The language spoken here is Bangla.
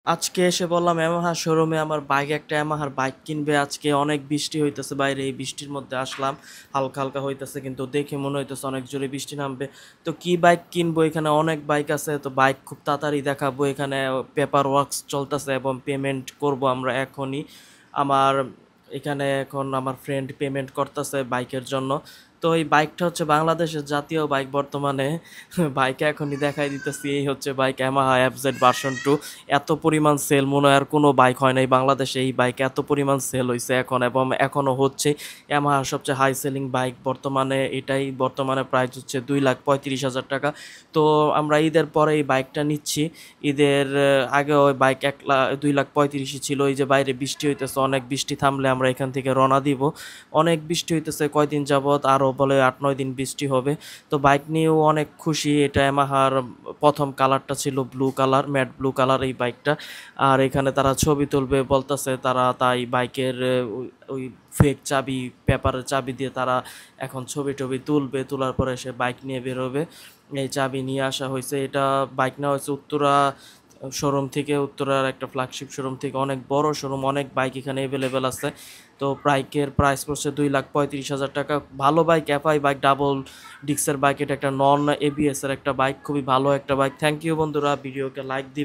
আজকে এসে বললাম ইয়ামাহা শোরুমে আমার বাইক একটা ইয়ামাহার বাইক কিনবে। আজকে অনেক বৃষ্টি হইতেছে বাইরে, এই বৃষ্টির মধ্যে আসলাম। হালকা হালকা হইতেছে কিন্তু দেখে মনে হইতেছে অনেক জোরে বৃষ্টি নামবে। তো কি বাইক কিনবো, এখানে অনেক বাইক আছে, তো বাইক খুব তাড়াতাড়ি দেখাবো। এখানে পেপার ওয়ার্কস চলতেছে এবং পেমেন্ট করব আমরা এখনই। আমার এখানে এখন আমার ফ্রেন্ড পেমেন্ট করতেছে বাইকের জন্য। তো এই বাইকটা হচ্ছে বাংলাদেশের জাতীয় বাইক বর্তমানে। বাইকে এখনই দেখাই দিতেছি, এই হচ্ছে বাইক ইয়ামাহা এফজেড ভার্সন 2। এত পরিমাণ সেল মনে হয় আর কোনো বাইক হয় নাই বাংলাদেশে, এই বাইক এত পরিমাণ সেল হয়েছে এখন এবং এখনও হচ্ছে। ইয়ামাহার সবচেয়ে হাই সেলিং বাইক বর্তমানে এটাই। বর্তমানে প্রাইস হচ্ছে 2,35,000 টাকা। তো আমরা ঈদের পরে এই বাইকটা নিচ্ছি। ঈদের আগে ওই বাইক 2,35,000 ছিল। এই যে বাইরে বৃষ্টি হইতেছে, অনেক বৃষ্টি থামলে আমরা এখান থেকে রওনা দিব। অনেক বৃষ্টি হইতেছে কয়দিন যাবৎ, আরও বলে 8-9 দিন বৃষ্টি হবে। তো বাইক নিয়েও অনেক খুশি। এটা ইয়ামাহার প্রথম কালারটা ছিল blue colour, matte blue colour এই বাইকটা। আর এখানে তারা ছবি তুলবে বলতেছে তারা, তাই বাইকের ওই ফেক চাবি, পেপারের চাবি দিয়ে তারা এখন ছবি টবি তুলবে। তোলার পরে সে বাইক নিয়ে বেরোবে। এই চাবি নিয়ে আসা হয়েছে। এটা বাইক নেওয়া হয়েছে উত্তরা শোরুম থেকে, উত্তরার একটা ফ্ল্যাগশিপ শোরুম থেকে। অনেক বড় শোরুম, অনেক বাইক এখানে অ্যাভেলেবেল আছে। তো বাইকের প্রাইস পড়ছে 2,35,000 টাকা। ভালো বাইক, এফআই বাইক, ডাবল ডিক্সের বাইক। এটা একটা নন এবিএস এর একটা বাইক, খুবই ভালো একটা বাইক। থ্যাংক ইউ বন্ধুরা, ভিডিওকে লাইক দিবেন।